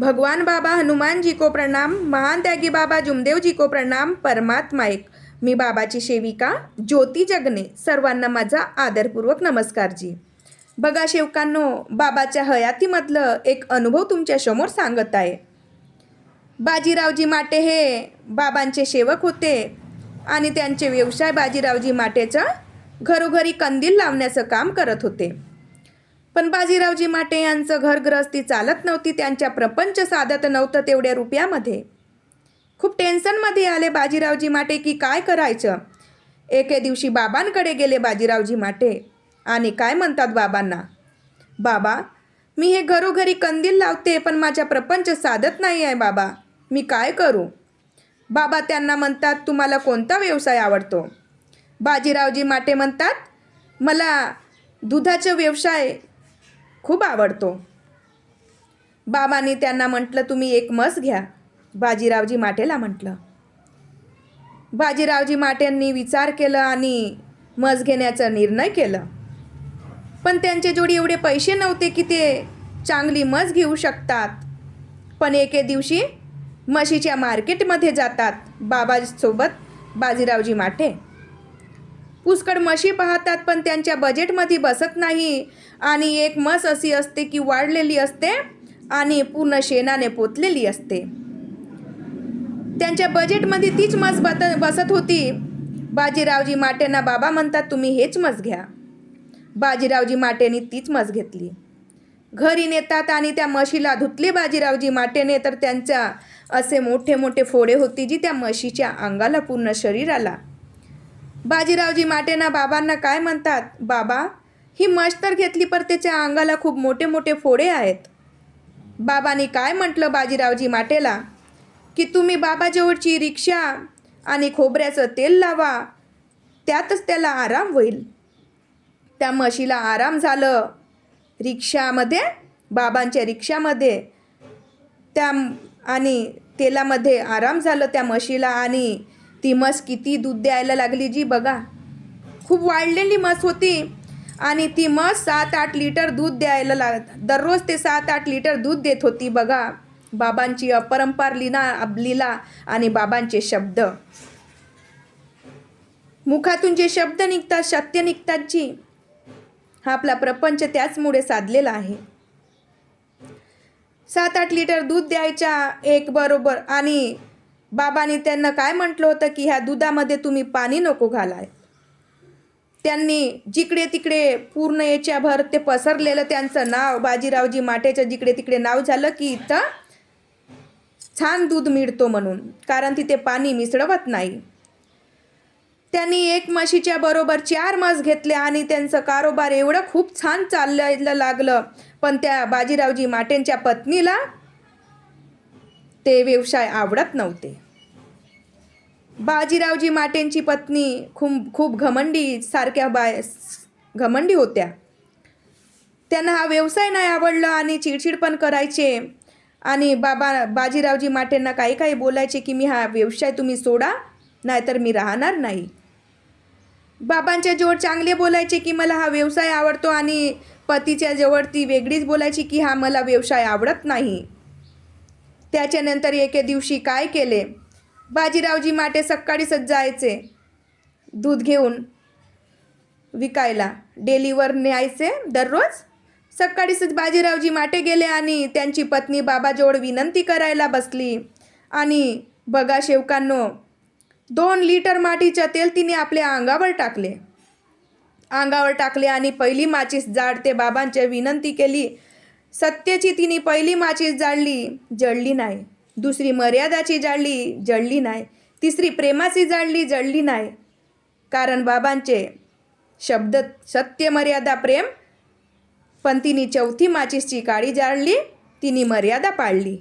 भगवान बाबा हनुमान जी को प्रणाम, महान त्यागी बाबा जुमदेव जी को प्रणाम, परमात्मा एक. मी बाबाची सेविका ज्योती जगने. सर्वांना माझा आदरपूर्वक नमस्कार जी. बघा शेवकांनो, बाबाच्या हयातीमधलं एक अनुभव तुमच्यासमोर सांगत आहे. बाजीरावजी माटे हे बाबांचे सेवक होते आणि त्यांचे व्यवसाय बाजीरावजी माटेचं घरोघरी कंदील लावण्याचं काम करत होते. पण बाजीरावजी माटे यांचं घरगृहस्थी चालत नव्हती. त्यांच्या प्रपंच साधत नव्हतं तेवढ्या रुपयामध्ये. खूप टेन्शनमध्ये आले बाजीरावजी माटे की काय करायचं. एके दिवशी बाबांकडे गेले बाजीरावजी माटे आणि काय म्हणतात बाबांना, बाबा मी हे घरोघरी कंदील लावते पण माझ्या प्रपंच साधत नाही आहे बाबा, मी काय करू. बाबा त्यांना म्हणतात, तुम्हाला कोणता व्यवसाय आवडतो. बाजीरावजी माटे म्हणतात, मला दुधाचा व्यवसाय खूप आवडतो. बाबांनी त्यांना म्हटलं, तुम्ही एक म्हस घ्या. बाजीरावजी माटेला म्हटलं. बाजीरावजी माटेंनी विचार केला आणि म्हस घेण्याचा निर्णय केला. पण त्यांच्या जोडी एवढे पैसे नव्हते की ते चांगली म्हस घेऊ शकतात. पण एके दिवशी म्हशीच्या मार्केटमध्ये जातात बाबासोबत बाजीरावजी माटे. पुष्कळ म्हशी पाहतात पण त्यांच्या बजेटमध्ये बसत नाही. आणि एक म्हस अशी असते की वाढलेली असते आणि पूर्ण शेणाने पोतलेली असते. त्यांच्या बजेटमध्ये तीच म्हस बसत होती. बाजीरावजी माटेंना बाबा म्हणतात, तुम्ही हेच म्हस घ्या. बाजीरावजी माटेंनी तीच म्हस घेतली. घरी नेतात आणि त्या म्हशीला धुतले बाजीरावजी माटेने, तर त्यांच्या असे मोठे मोठे फोडे होती जी त्या म्हशीच्या अंगाला, पूर्ण शरीराला. बाजीरावजी माटेंना बाबांना काय म्हणतात, बाबा ही म्हस तर घेतली पण त्याच्या अंगाला खूप मोठे मोठे फोडे आहेत. बाबांनी काय म्हटलं बाजीरावजी माटेला की तुम्ही बाबाजवळची रिक्षा आणि खोबऱ्याचं तेल लावा, त्यातच त्याला आराम होईल. त्या म्हशीला आराम झालं रिक्षामध्ये, बाबांच्या रिक्षामध्ये त्या आणि तेलामध्ये आराम झालं त्या म्हशीला. आणि ती म्हस किती दूध द्यायला लागली जी बघा. खूप वाढलेली म्हस होती आणि ती म्हस 7-8 लिटर दूध द्यायला दररोज ते 7-8 लिटर दूध देत होती बघा. बाबांची अपरंपार लीला आणि बाबांचे शब्द, मुखातून जे शब्द निघतात सत्य निघतात जी. हा आपला प्रपंच त्याचमुळे साधलेला आहे. 7-8 लिटर दूध द्यायच्या एक बरोबर. आणि बाबांनी त्यांना काय म्हटलं होतं की ह्या दुधामध्ये तुम्ही पाणी नको घालाय. त्यांनी जिकडे तिकडे पूर्ण याच्याभर ते पसरलेलं त्यांचं नाव, बाजीरावजी माटेचं जिकडे तिकडे नाव झालं की इथं छान दूध मिळतो म्हणून, कारण तिथे पाणी मिसळवत नाही. त्यांनी एक म्हशीच्या बरोबर 4 म्हस घेतल्या आणि त्यांचं कारोबार एवढं खूप छान चालायला लागलं. पण त्या बाजीरावजी माटेंच्या पत्नीला ते व्यवसाय आवडत नव्हते. बाजीरावजी माटेंची पत्नी खूप घमंडी सारख्या घमंडी होत्या. त्यांना हा व्यवसाय नाही आवडला आणि चिडचिड पण करायचे. आणि बाजीरावजी माटेंना काही काही बोलायचे की मी हा व्यवसाय तुम्ही सोडा, नाहीतर मी राहणार नाही. बाबांच्या जवळ चांगले बोलायचे की मला हा व्यवसाय आवडतो आणि पतीच्या जवळ ती वेगळीच बोलायची की हा मला व्यवसाय आवडत नाही. त्याच्यानंतर एके दिवशी काय केले, बाजीरावजी माटे सकाळीच जायचे दूध घेऊन विकायला, डेलीवर न्यायचे दररोज. सकाळीच बाजीरावजी माटे गेले आणि त्यांची पत्नी बाबाजवळ विनंती करायला बसली. आणि बघा शेवकांनो, 2 लिटर मातीचं तेल तिने आपल्या अंगावर टाकले आणि पहिली माचीस जाळते बाबांची विनंती केली. सत्याची तिने पहिली माचीस जाळली, जळली नाही. दुसरी मर्यादाची जाळली, जळली नाही. तिसरी प्रेमाची जाळली, जळली नाही. कारण बाबांचे शब्द सत्य, मर्यादा, प्रेम. पण तिने चौथी माचीसची काडी जाळली, तिने मर्यादा पाळली.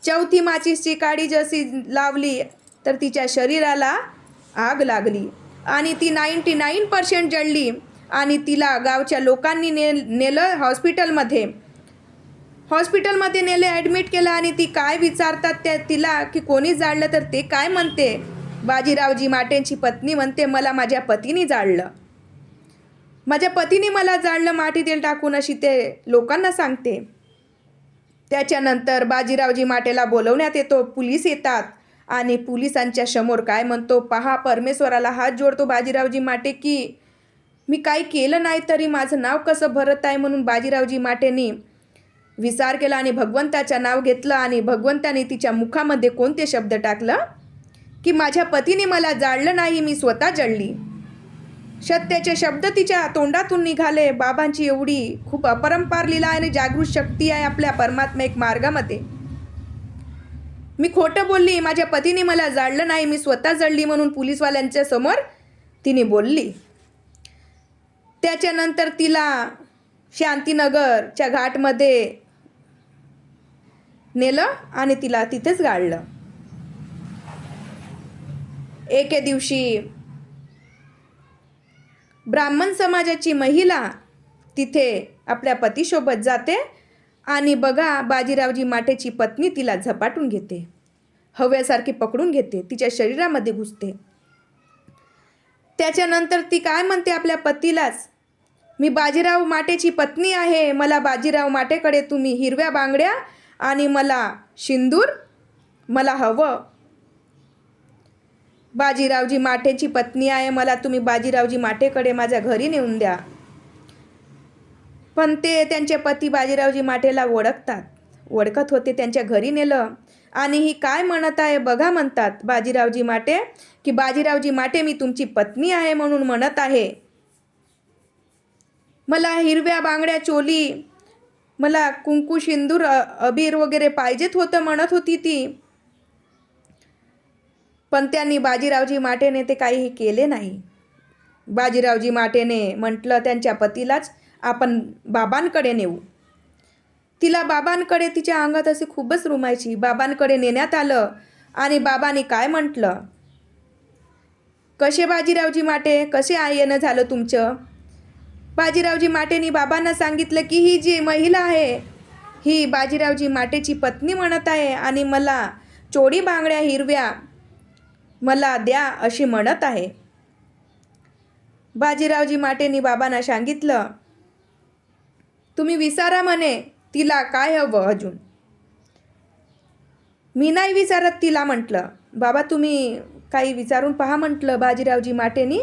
चौथी माचीसची काडी जशी लावली तर तिच्या शरीराला आग लागली आणि ती 99% जळली. आणि तिला गावच्या लोकांनी नेलं हॉस्पिटलमध्ये नेले, ॲडमिट केलं. आणि ती काय विचारतात तिला की कोणी जाळलं, तर ते काय म्हणते, बाजीरावजी माटेंची पत्नी म्हणते, मला माझ्या पतीने जाळलं, माझ्या पतीने मला जाळलं माती तेल टाकून, अशी ते लोकांना सांगते. त्याच्यानंतर बाजीरावजी माटेला बोलवण्यात येतो. पोलीस येतात आणि पोलिसांच्या समोर काय म्हणतो, पहा परमेश्वराला हात जोडतो बाजीरावजी माटे की मी काही केलं नाही तरी माझं नाव कसं भरत आहे. म्हणून बाजीरावजी माटेनी विचार केला आणि भगवंताचं नाव घेतलं आणि भगवंताने तिच्या मुखामध्ये कोणते शब्द टाकलं की माझ्या पतीने मला जाळलं नाही, मी स्वतः जळली. सत्याचे शब्द तिच्या तोंडातून निघाले. बाबांची एवढी खूप अपरंपार लीला आणि जागृत शक्ती आहे आपल्या परमात्मा एक मार्गामध्ये. मी खोटं बोलली, माझ्या पतीने मला जाळलं नाही, मी स्वतः जळली म्हणून पोलीसवाल्यांच्या समोर तिने बोलली. त्याच्यानंतर तिला शांतीनगरच्या घाटमध्ये नेलं आणि तिला तिथेच गाडलं. एके दिवशी ब्राह्मण समाजाची महिला तिथे आपल्या पतीसोबत जाते आणि बघा बाजीरावजी माटेची पत्नी तिला झपाटून घेते, हव्यासारखी पकडून घेते, तिच्या शरीरामध्ये घुसते. त्याच्यानंतर ती काय म्हणते आपल्या पतीलाच, मी बाजीराव माटेची पत्नी आहे, मला बाजीराव माटेकडे तुम्ही हिरव्या बांगड्या आणि मला सिंदूर मला हवं. बाजीरावजी माटेची पत्नी आहे, मला तुम्ही बाजीरावजी माटेकडे माझ्या घरी नेऊन द्या. पण ते त्यांचे पती बाजीरावजी माटेला ओळखत होते. त्यांच्या घरी नेलं आणि ही काय म्हणत आहे बघा, म्हणतात बाजीरावजी माटे की बाजीरावजी माटे मी तुमची पत्नी आहे म्हणून म्हणत आहे. मला हिरव्या बांगड्या चोली, मला कुंकू सिंदूर अबीर वगैरे पाहिजेत होतं म्हणत होती ती. पण त्यांनी बाजीरावजी माटेने ते काहीही केले नाही. बाजीरावजी माटेने म्हटलं त्यांच्या पतीलाच आपण बाबांकडे नेऊ. तिला बाबांकडे, तिच्या अंगात असे खूपच रुमायची, बाबांकडे नेण्यात आलं आणि बाबांनी काय म्हटलं, कसे बाजीरावजी माटे कसे येणं झालं तुमचं. बाजीरावजी माटेनी बाबांना सांगितलं की ही जी महिला आहे ही बाजीरावजी माटेची पत्नी म्हणत आहे आणि मला चोडी बांगड्या हिरव्या मला द्या अशी म्हणत आहे. बाजीरावजी माटेनी बाबांना सांगितलं, तुम्ही विचारा म्हणे तिला काय हवं अजून. मी नाही विचारत तिला म्हटलं. बाबा तुम्ही काही विचारून पहा म्हटलं बाजीरावजी माटेनी.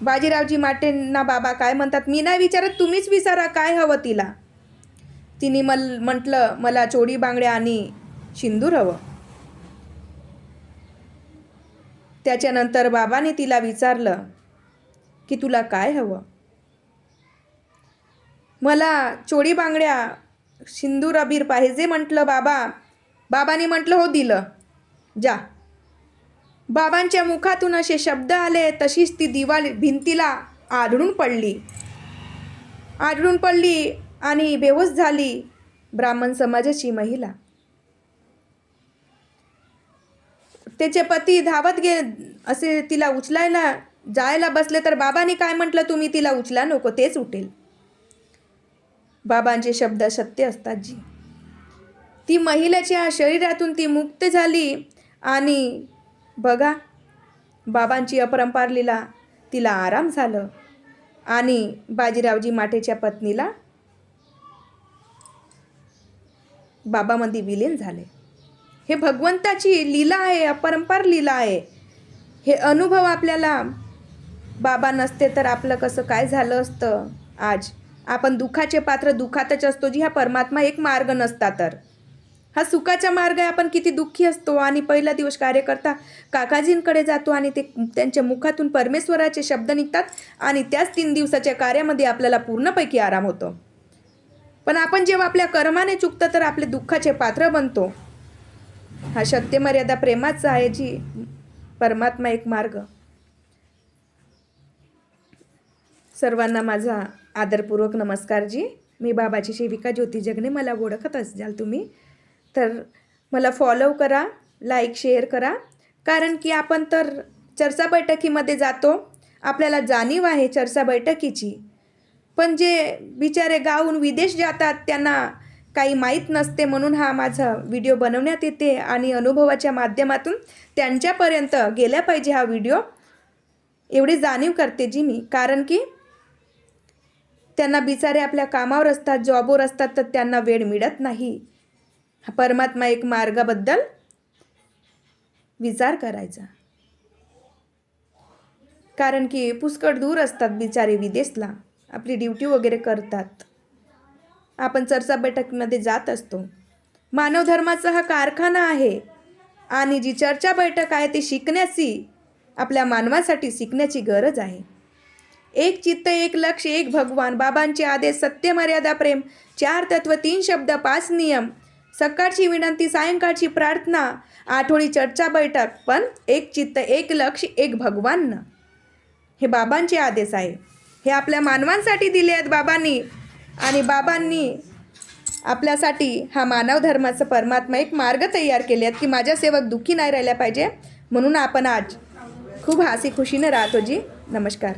बाजीरावजी माटेंना बाबा काय म्हणतात, मी नाही विचारत, तुम्हीच विचारा काय हवं तिला. तिने म्हटलं मला चोडी बांगड्या आणि सिंदूर हवं. त्याच्यानंतर बाबाने तिला विचारलं की तुला काय हवं. मला चोडी बांगड्या सिंदूर अबीर पाहिजे म्हटलं बाबाने म्हटलं हो दिलं, जा. बाबांच्या मुखातून असे शब्द आले तशीच ती भिंतीला आदळून पडली आणि बेहोश झाली ब्राह्मण समाजाची महिला. त्याचे पती धावत असे तिला उचलायला जायला बसले तर बाबांनी काय म्हटलं, तुम्ही तिला उचला नको, तेच उठेल. बाबांचे शब्द सत्य असतात जी. ती महिलेच्या शरीरातून ती मुक्त झाली आणि बघा बाबांची अपरंपार लीला, तिला आराम झालं आणि बाजीरावजी माटेच्या पत्नीला बाबामध्ये विलीन झाले. हे भगवंताची लीला आहे, अपरंपार लीला आहे. हे अनुभव आपल्याला बाबा नसते तर आपलं कसं काय झालं असतं. आज आपण दुःखाचे पात्र दुःखातच असतो जी, हा परमात्मा एक मार्ग नसता तर हा सुखाचा मार्ग आहे. आपण किती दुःखी असतो आणि पहिला दिवस कार्यकर्ता काकाजींकडे जातो आणि ते त्यांच्या मुखातून परमेश्वराचे शब्द निघतात आणि त्याच 3 दिवसाच्या कार्यामध्ये आपल्याला पूर्णपैकी आराम होतो. पण आपण जेव्हा आपल्या कर्माने चुकतं तर आपले दुःखाचे पात्र बनतो. हा सत्य मर्यादा प्रेमाचा आहे जी, परमात्मा एक मार्ग. सर्वांना माझा आदरपूर्वक नमस्कार जी. मी बाबाची सेविका ज्योती जगने. मला ओळखत असाल तुम्ही तर मला फॉलो करा, लाईक शेअर करा. कारण की आपण तर चर्चा बैठकीमध्ये जातो, आपल्याला जाणीव आहे चर्चा बैठकीची. पण जे बिचारे गावून विदेश जातात त्यांना काही माहीत नसते, म्हणून हा माझा व्हिडिओ बनवण्यात येते आणि अनुभवाच्या माध्यमातून त्यांच्यापर्यंत गेला पाहिजे हा व्हिडिओ, एवढी जाणीव करते जी मी. कारण की त्यांना बिचारे आपल्या कामावर असतात, जॉबवर असतात तर त्यांना वेळ मिळत नाही. हा परमात्मा एक मार्गाबद्दल विचार करायचा. कारण की पुष्कळ दूर असतात बिचारे विदेशला, आपली ड्युटी वगैरे करतात. आपण चर्चा बैठकीमध्ये जात असतो. मानव धर्माचा हा कारखाना आहे आणि जी चर्चा बैठक आहे ती शिकण्याची, आपल्या मानवासाठी शिकण्याची गरज आहे. एक चित्त, एक लक्ष, एक भगवान, बाबांचे आदेश, सत्य, मर्यादा, प्रेम, 4 तत्व, 3 शब्द, 5 नियम, सकाळची विनंती, सायंकाळची प्रार्थना, आठवडी चर्चा बैठक, पण एक चित्त, एक लक्ष, एक भगवान. हे बाबांचे आदेश आहे. हे आपल्या मानवांसाठी दिले आहेत बाबांनी, आणि बाबांनी आपल्यासाठी हा मानव धर्माचा परमात्मा एक मार्ग तयार केले आहेत की माझ्या सेवक दुःखी नाही राहिल्या पाहिजे. म्हणून आपण आज खूप हसी खुशीने राहतो जी. नमस्कार.